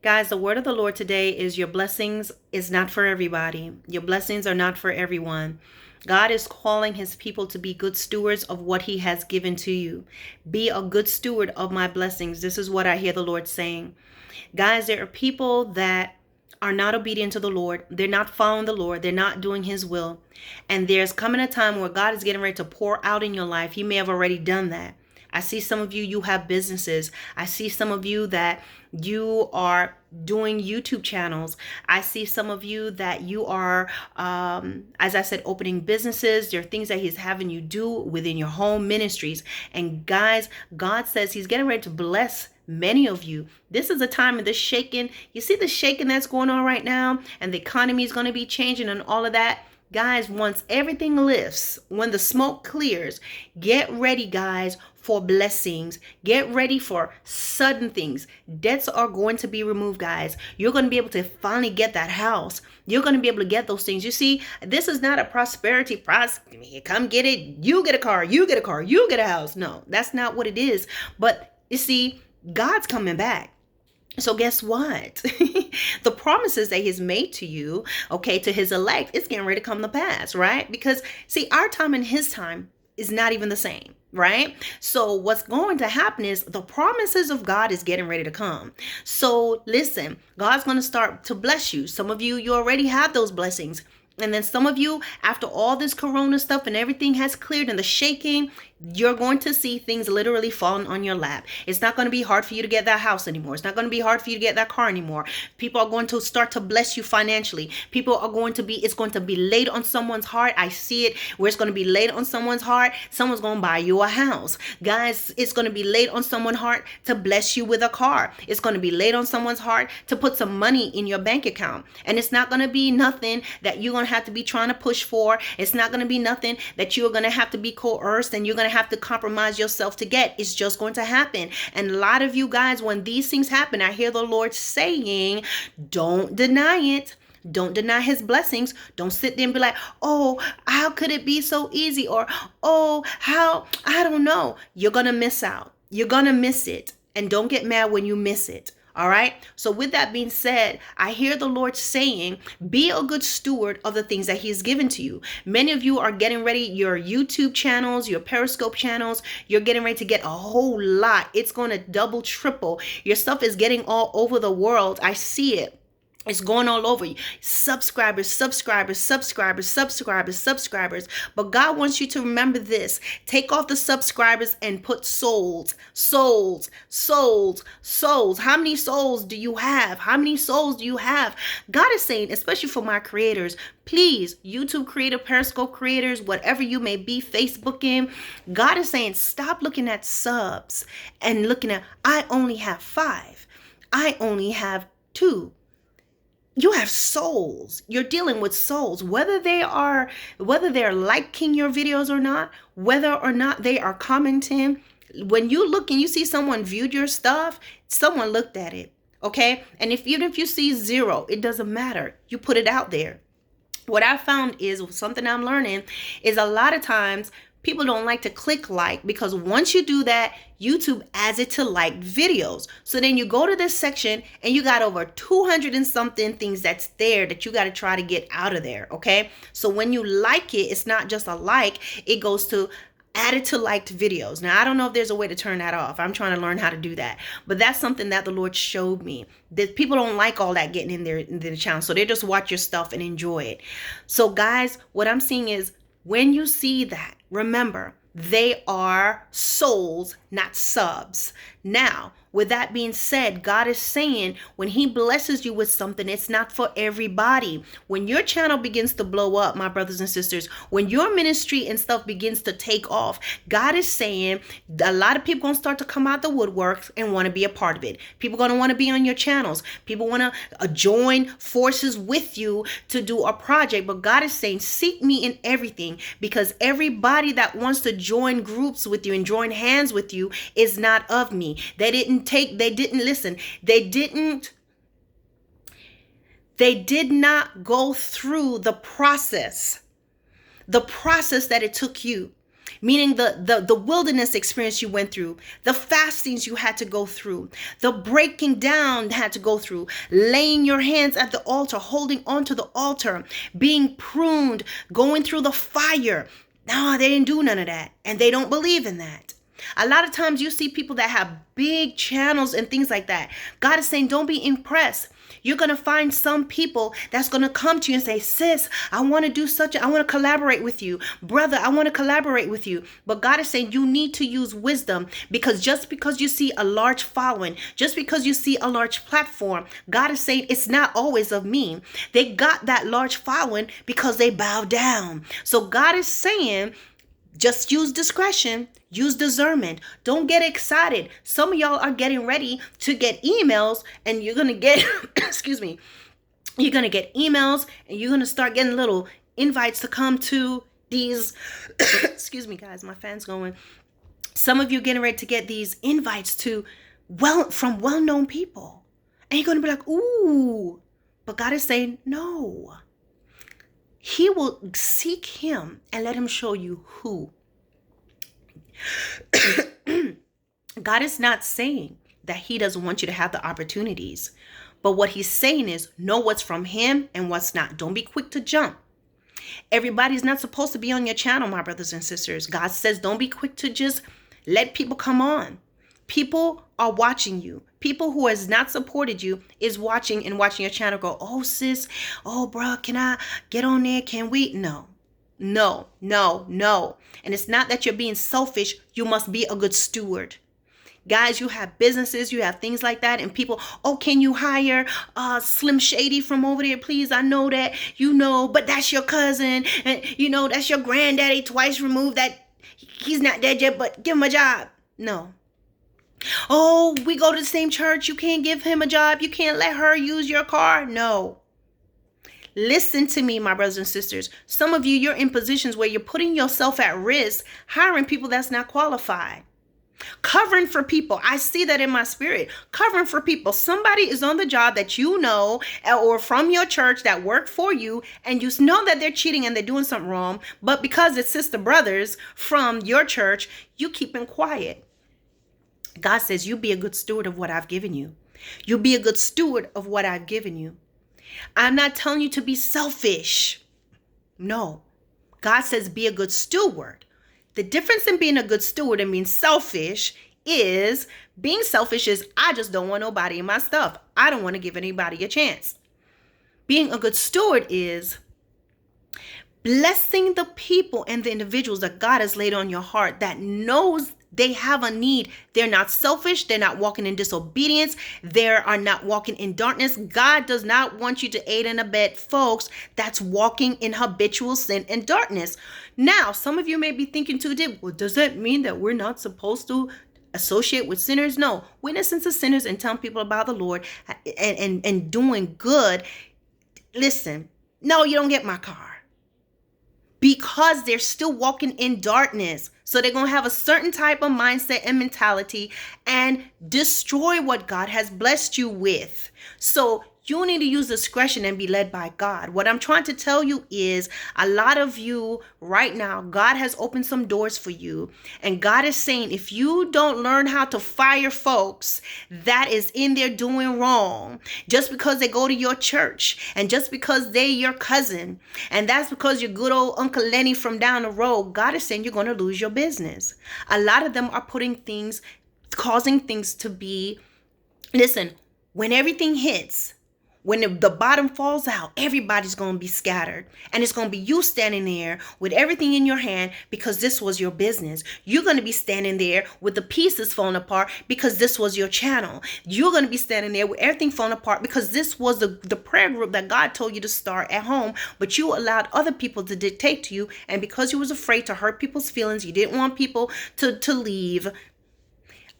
Guys, the word of the Lord today is your blessings is not for everybody. Your blessings are not for everyone. God is calling his people to be good stewards of what he has given to you. Be a good steward of my blessings. This is what I hear the Lord saying. Guys, there are people that are not obedient to the Lord. They're not following the Lord. They're not doing his will. And there's coming a time where God is getting ready to pour out in your life. He may have already done that. I see some of you, you have businesses. I see some of you that you are doing YouTube channels. I see some of you that you are, as I said, opening businesses. There are things that he's having you do within your home ministries. And guys, God says he's getting ready to bless many of you. This is a time of the shaking. You see the shaking that's going on right now, and the economy is going to be changing and all of that. Guys, once everything lifts, when the smoke clears, get ready, guys, for blessings. Get ready for sudden things. Debts are going to be removed, guys. You're going to be able to finally get that house. You're going to be able to get those things. You see, this is not a prosperity process. Come get it. You get a car. You get a car. You get a house. No, that's not what it is. But you see, God's coming back. So guess what? The promises that he's made to you, okay, to his elect, it's getting ready to come to pass, right? Because see, our time and his time is not even the same, right? So what's going to happen is the promises of God is getting ready to come. So listen, God's going to start to bless you. Some of you, you already have those blessings. And then some of you, after all this corona stuff and everything has cleared and the shaking, you're going to see things literally falling on your lap. It's not going to be hard for you to get that house anymore. It's not going to be hard for you to get that car anymore. People are going to start to bless you financially. People are going to be, it's going to be laid on someone's heart. I see it where it's going to be laid on someone's heart. Someone's going to buy you a house. Guys, it's going to be laid on someone's heart to bless you with a car. It's going to be laid on someone's heart to put some money in your bank account. And it's not going to be nothing that you're going to have to be trying to push for. It's not going to be nothing that you're going to have to be coerced and you're going to have to compromise yourself to get. It's just going to happen. And a lot of you guys, when these things happen, I hear the Lord saying, don't deny it. Don't deny his blessings. Don't sit there and be like, oh, how could it be so easy? Or, oh, how, I don't know. You're going to miss out. You're going to miss it. And don't get mad when you miss it. All right. So with that being said, I hear the Lord saying, be a good steward of the things that he has given to you. Many of you are getting ready, your YouTube channels, your Periscope channels, you're getting ready to get a whole lot. It's going to double, triple. Your stuff is getting all over the world. I see it. It's going all over you. Subscribers. But God wants you to remember this. Take off the subscribers and put souls. How many souls do you have? How many souls do you have? God is saying, especially for my creators, please, YouTube creator, Periscope creators, whatever you may be, Facebooking, God is saying, stop looking at subs and looking at, I only have 5. I only have 2. You have souls. You're dealing with souls, whether they're liking your videos or not, whether or not they are commenting. When you look and you see someone viewed your stuff, someone looked at it. Okay. And even if you see 0, it doesn't matter. You put it out there. What I found is something I'm learning is a lot of times people don't like to click like, because once you do that, YouTube adds it to like videos. So then you go to this section and you got over 200 and something things that's there that you got to try to get out of there. Okay. So when you like it, it's not just a like, it goes to added to liked videos. Now, I don't know if there's a way to turn that off. I'm trying to learn how to do that. But that's something that the Lord showed me, that people don't like all that getting in their channel. So they just watch your stuff and enjoy it. So guys, what I'm seeing is when you see that, remember, they are souls, not subs. Now, with that being said, God is saying when he blesses you with something, it's not for everybody. When your channel begins to blow up, my brothers and sisters, when your ministry and stuff begins to take off, God is saying a lot of people going to start to come out the woodworks and want to be a part of it. People going to want to be on your channels. People want to join forces with you to do a project. But God is saying, seek me in everything, because everybody that wants to join groups with you and join hands with you is not of me. They did not go through the process that it took you. meaning the wilderness experience you went through, the fastings you had to go through, the breaking down had to go through, laying your hands at the altar, holding onto the altar, being pruned, going through the fire. No, they didn't do none of that, and they don't believe in that. A lot of times you see people that have big channels and things like that. God is saying, don't be impressed. You're going to find some people that's going to come to you and say, sis, I want to do I want to collaborate with you. Brother, I want to collaborate with you. But God is saying you need to use wisdom, because just because you see a large following, just because you see a large platform, God is saying it's not always of me. They got that large following because they bow down. So God is saying, just use discretion, use discernment. Don't get excited. Some of y'all are getting ready to get emails, and you're going to get, excuse me, you're going to get emails, and you're going to start getting little invites to come to these, excuse me, guys, my fan's going. Some of you getting ready to get these invites to from well-known people. And you're going to be like, ooh, but God is saying, no. He will seek him and let him show you who. God is not saying that he doesn't want you to have the opportunities. But what he's saying is know what's from him and what's not. Don't be quick to jump. Everybody's not supposed to be on your channel, my brothers and sisters. God says don't be quick to just let people come on. People are watching you. People who has not supported you is watching your channel go, oh, sis, oh, bro, can I get on there? Can we? No. And it's not that you're being selfish. You must be a good steward. Guys, you have businesses, you have things like that, and people, oh, can you hire Slim Shady from over there, please? I know that, but that's your cousin, and that's your granddaddy twice removed, that he's not dead yet, but give him a job. No. Oh, we go to the same church. You can't give him a job. You can't let her use your car. No. Listen to me, my brothers and sisters. Some of you, you're in positions where you're putting yourself at risk, hiring people that's not qualified. Covering for people. I see that in my spirit. Covering for people. Somebody is on the job that you know, or from your church that work for you, and you know that they're cheating and they're doing something wrong, but because it's sister brothers from your church, you keep them quiet. God says, you be a good steward of what I've given you. You be a good steward of what I've given you. I'm not telling you to be selfish. No. God says, be a good steward. The difference in being a good steward and being selfish is, being selfish is, I just don't want nobody in my stuff. I don't want to give anybody a chance. Being a good steward is blessing the people and the individuals that God has laid on your heart that knows they have a need. They're not selfish. They're not walking in disobedience. They are not walking in darkness. God does not want you to aid and abet folks that's walking in habitual sin and darkness. Now, some of you may be thinking too deep, well, does that mean that we're not supposed to associate with sinners? No. Witnessing to sinners and telling people about the Lord and doing good. Listen, no, you don't get my car. Because they're still walking in darkness. So they're going to have a certain type of mindset and mentality and destroy what God has blessed you with. So you need to use discretion and be led by God. What I'm trying to tell you is, a lot of you right now, God has opened some doors for you. And God is saying, if you don't learn how to fire folks that is in there doing wrong, just because they go to your church and just because they your cousin, and that's because you're good old Uncle Lenny from down the road, God is saying you're going to lose your business. A lot of them are causing things to be, listen, when everything hits, when the bottom falls out, everybody's going to be scattered. And it's going to be you standing there with everything in your hand because this was your business. You're going to be standing there with the pieces falling apart because this was your channel. You're going to be standing there with everything falling apart because this was the prayer group that God told you to start at home. But you allowed other people to dictate to you. And because you was afraid to hurt people's feelings, you didn't want people to leave.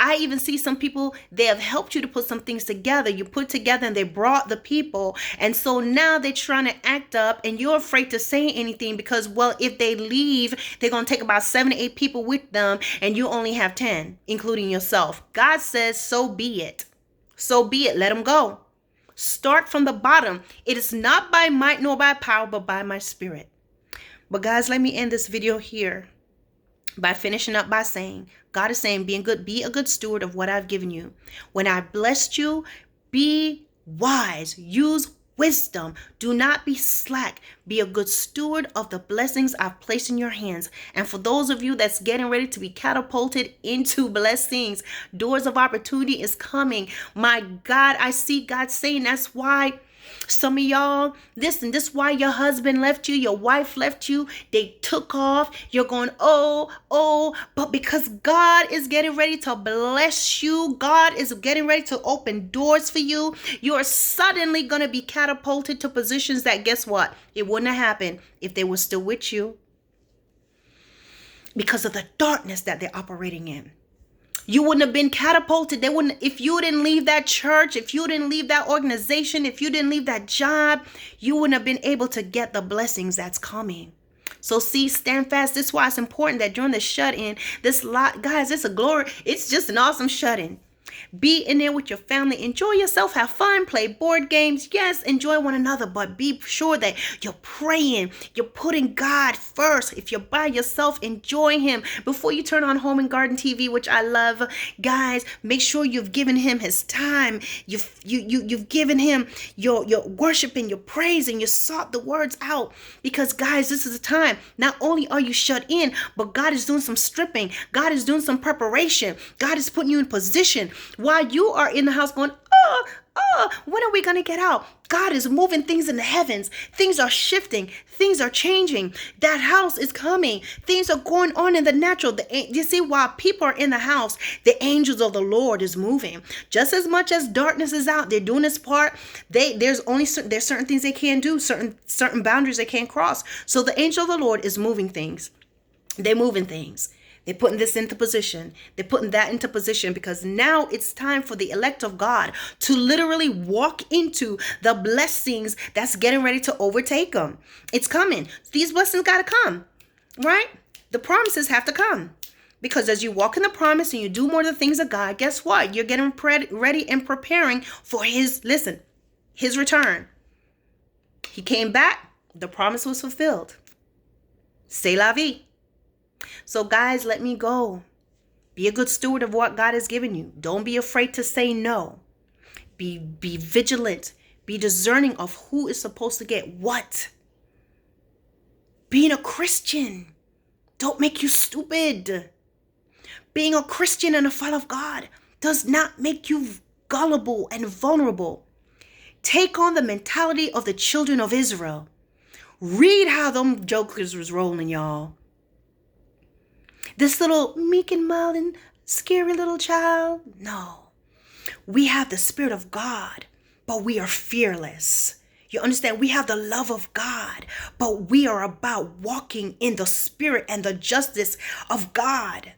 I even see some people, they have helped you to put some things together. You put together and they brought the people. And so now they're trying to act up and you're afraid to say anything because, well, if they leave, they're going to take about 7 to 8 people with them and you only have 10, including yourself. God says, so be it. So be it. Let them go. Start from the bottom. It is not by might nor by power, but by my spirit. But guys, let me end this video here. by finishing up by saying, God is saying, be a good steward of what I've given you. When I blessed you, be wise, use wisdom. Do not be slack. Be a good steward of the blessings I've placed in your hands. And for those of you that's getting ready to be catapulted into blessings, doors of opportunity is coming. My God, I see God saying that's why some of y'all, this is why your husband left you, your wife left you, they took off. You're going, but because God is getting ready to bless you, God is getting ready to open doors for you, you are suddenly going to be catapulted to positions that, guess what? It wouldn't have happened if they were still with you because of the darkness that they're operating in. You wouldn't have been catapulted. They wouldn't, if you didn't leave that church, if you didn't leave that organization, if you didn't leave that job, you wouldn't have been able to get the blessings that's coming. So see, stand fast. This is why it's important that during the shut-in, guys, it's a glory. It's just an awesome shut-in. Be in there with your family. Enjoy yourself. Have fun. Play board games. Yes, enjoy one another. But be sure that you're praying. You're putting God first. If you're by yourself, enjoy him. Before you turn on Home and Garden TV, which I love, guys, make sure you've given him his time. You've given him your worship and your praise, and you sought the words out. Because, guys, this is a time. Not only are you shut in, but God is doing some stripping. God is doing some preparation. God is putting you in position. While you are in the house going, when are we going to get out? God is moving things in the heavens. Things are shifting. Things are changing. That house is coming. Things are going on in the natural. You see, while people are in the house, the angels of the Lord is moving. Just as much as darkness is out, they're doing its part. There's certain things they can't do, certain boundaries they can't cross. So the angel of the Lord is moving things. They're moving things. They're putting this into position. They're putting that into position because now it's time for the elect of God to literally walk into the blessings that's getting ready to overtake them. It's coming. These blessings got to come, right? The promises have to come because as you walk in the promise and you do more of the things of God, guess what? You're getting ready and preparing for his return. He came back. The promise was fulfilled. C'est la vie. So guys, let me go. Be a good steward of what God has given you. Don't be afraid to say no. Be vigilant. Be discerning of who is supposed to get what. Being a Christian don't make you stupid. Being a Christian and a follower of God does not make you gullible and vulnerable. Take on the mentality of the children of Israel. Read how them jokers was rolling, y'all. This little meek and mild and scary little child. No. We have the Spirit of God, but we are fearless. You understand? We have the love of God, but we are about walking in the Spirit and the justice of God.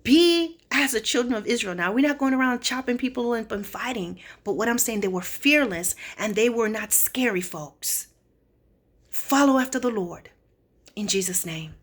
Be as the children of Israel. Now, we're not going around chopping people and fighting, but what I'm saying, they were fearless and they were not scary folks. Follow after the Lord. In Jesus' name.